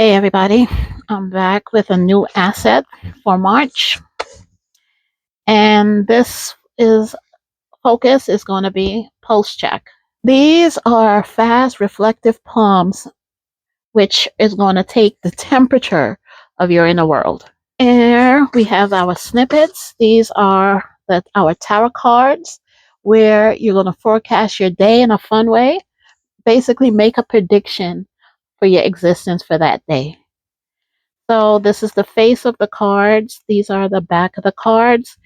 Hey everybody, I'm back with a new asset for March, and this is focus is going to be pulse check. These are fast reflective palms, which is going to take the temperature of your inner world. Here we have our snippets. These are our tarot cards, where you're going to forecast your day in a fun way, basically make a prediction for your existence for that day. So this is the face of the cards. These are the back of the cards.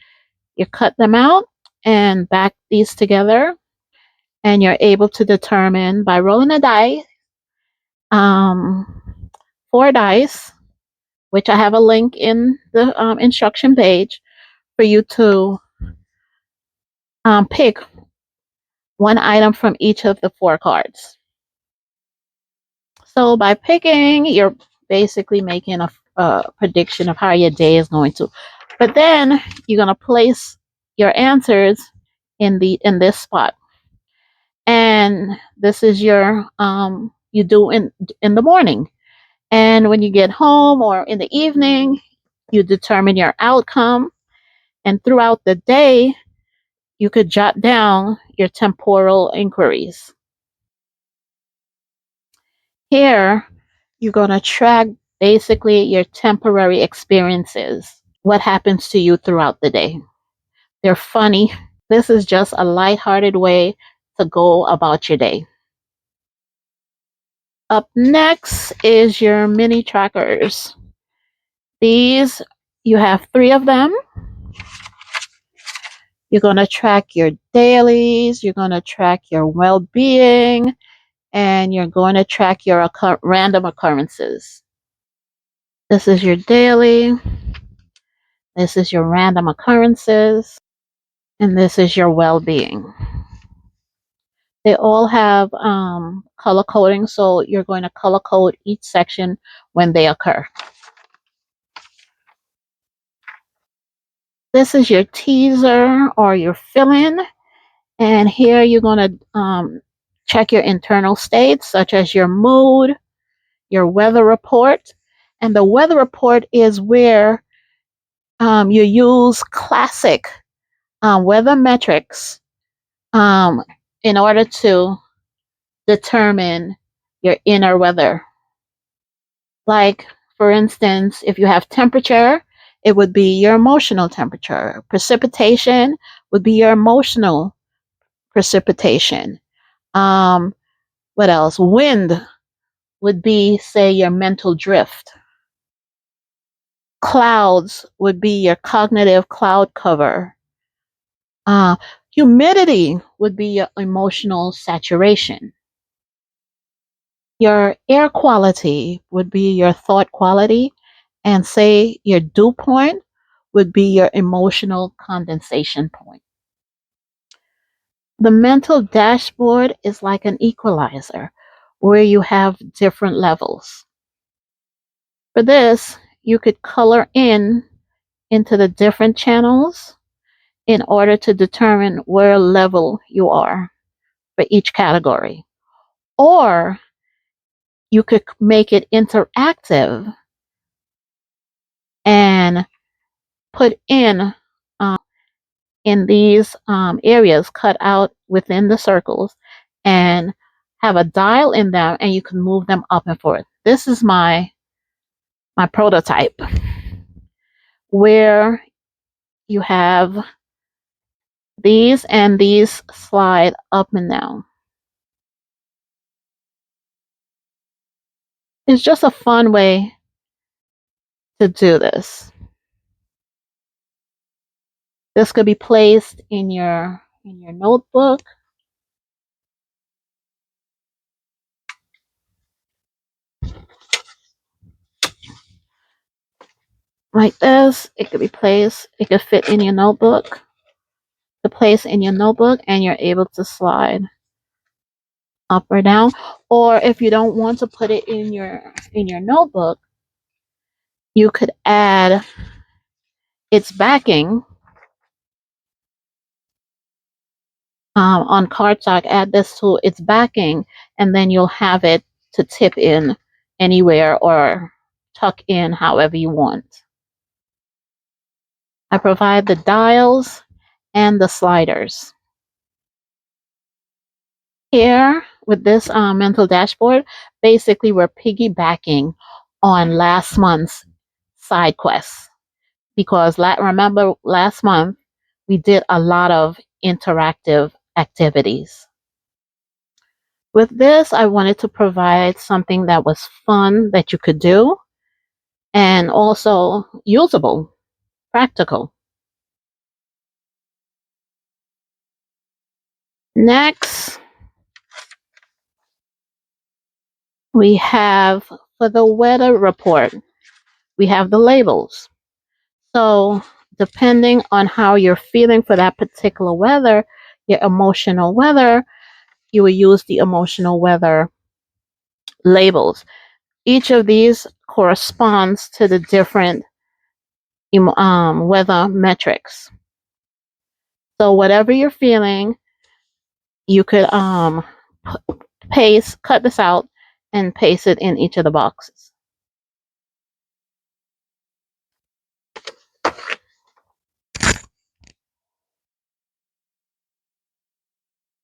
You cut them out and back these together, and you're able to determine by rolling a die, um, 4 dice, which I have a link in the instruction page for you to pick one item from each of the 4 cards. So by picking, you're basically making a prediction of how your day is going to. But then you're going to place your answers in this spot, and this is your you do in the morning, and when you get home or in the evening, you determine your outcome, and throughout the day, you could jot down your temporal inquiries. Here, you're going to track basically your temporary experiences, what happens to you throughout the day. They're funny. This is just a lighthearted way to go about your day. Up next is your mini trackers. These, you have 3 of them. You're going to track your dailies, you're going to track your well-being, and you're going to track your random occurrences. This is your daily, this is your random occurrences, and this is your well-being. They all have color coding, so you're going to color code each section when they occur. This is your teaser or your fill-in, and here you're going to check your internal states, such as your mood, your weather report, and the weather report is where you use classic weather metrics in order to determine your inner weather. Like, for instance, if you have temperature, it would be your emotional temperature. Precipitation would be your emotional precipitation. What else? Wind would be, say, your mental drift. Clouds would be your cognitive cloud cover. Humidity would be your emotional saturation. Your air quality would be your thought quality, and say your dew point would be your emotional condensation point. The mental dashboard is like an equalizer where you have different levels. For this, you could color into the different channels in order to determine where level you are for each category. Or you could make it interactive and put in these areas cut out within the circles, and have a dial in them, and you can move them up and forth. This is my prototype, where you have these, and these slide up and down. It's just a fun way to do this. This could be placed in your notebook. Like this. It could be placed, it could fit in your notebook. The place in your notebook, and you're able to slide up or down. Or if you don't want to put it in your notebook, you could add its backing on cardstock. Add this to its backing, and then you'll have it to tip in anywhere or tuck in however you want. I provide the dials and the sliders. Here with this mental dashboard, basically we're piggybacking on last month's side quests because remember last month we did a lot of interactive activities. With this, I wanted to provide something that was fun that you could do and also usable, practical. Next, we have for the weather report, we have the labels. So, depending on how you're feeling for that particular weather, your emotional weather, you will use the emotional weather labels. Each of these corresponds to the different weather metrics. So, whatever you're feeling, you could cut this out and paste it in each of the boxes.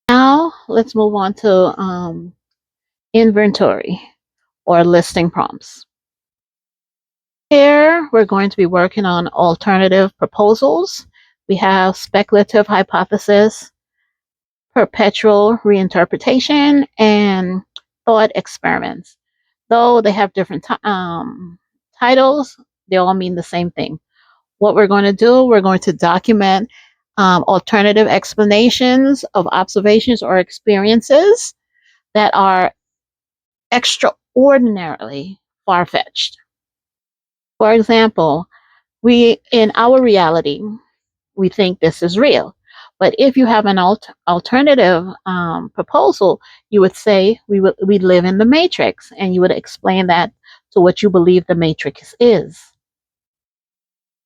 Now let's move on to inventory or listing prompts. Here we're going to be working on alternative proposals. We have speculative hypothesis, perpetual reinterpretation, and thought experiments. Though they have different titles, they all mean the same thing. What we're going to do, we're going to document alternative explanations of observations or experiences that are extraordinarily far-fetched. For example, in our reality, we think this is real. But if you have an alternative proposal, you would say we live in the matrix, and you would explain that to what you believe the matrix is.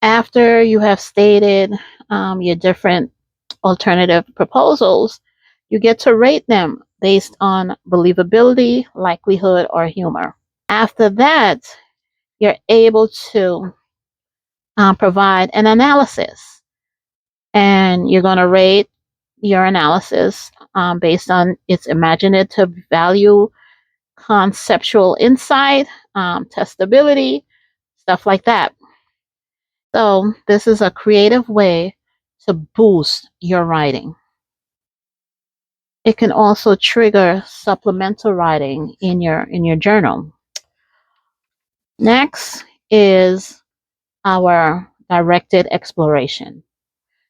After you have stated your different alternative proposals, you get to rate them based on believability, likelihood, or humor. After that, you're able to provide an analysis, and you're going to rate your analysis based on its imaginative value, conceptual insight, testability, stuff like that. So this is a creative way to boost your writing. It can also trigger supplemental writing in your journal. Next is our directed exploration.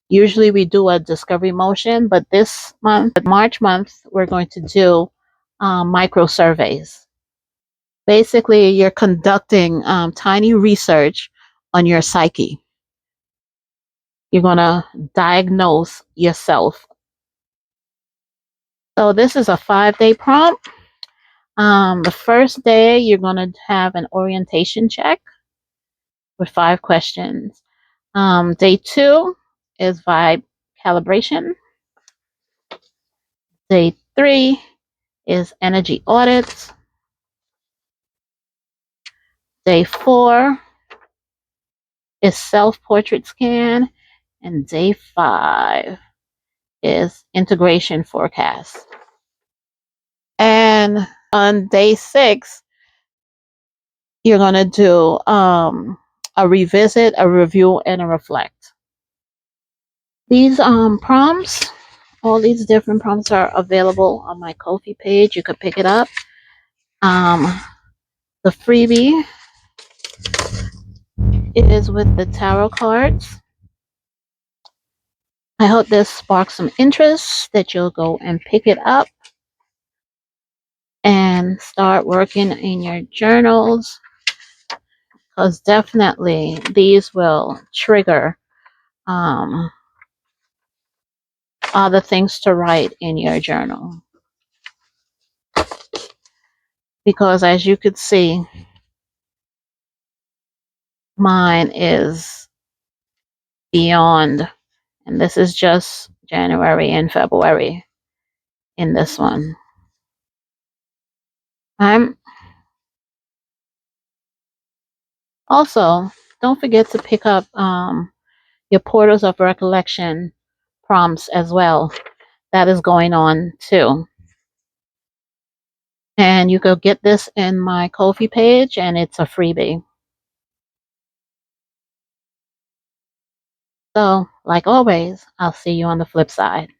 Usually we do a discovery motion, but this month, March month, we're going to do micro surveys. Basically, you're conducting tiny research on your psyche. You're going to diagnose yourself. So this is a 5-day prompt. The first day, you're going to have an orientation check with 5 questions. Day 2 is vibe calibration. Day 3 is energy audits. Day 4 is self-portrait scan. And day 5 is integration forecast. And on day 6, you're going to do a revisit, a review, and a reflect. These prompts, all these different prompts are available on my Ko-fi page. You could pick it up. The freebie is with the tarot cards. I hope this sparks some interest, that you'll go and pick it up and start working in your journals, because definitely these will trigger other things to write in your journal. Because as you could see, mine is beyond, and this is just January and February in this one. I'm Also, don't forget to pick up your Portals of Recollection prompts as well. That is going on too. And you go get this in my Ko-fi page, and it's a freebie. So, like always, I'll see you on the flip side.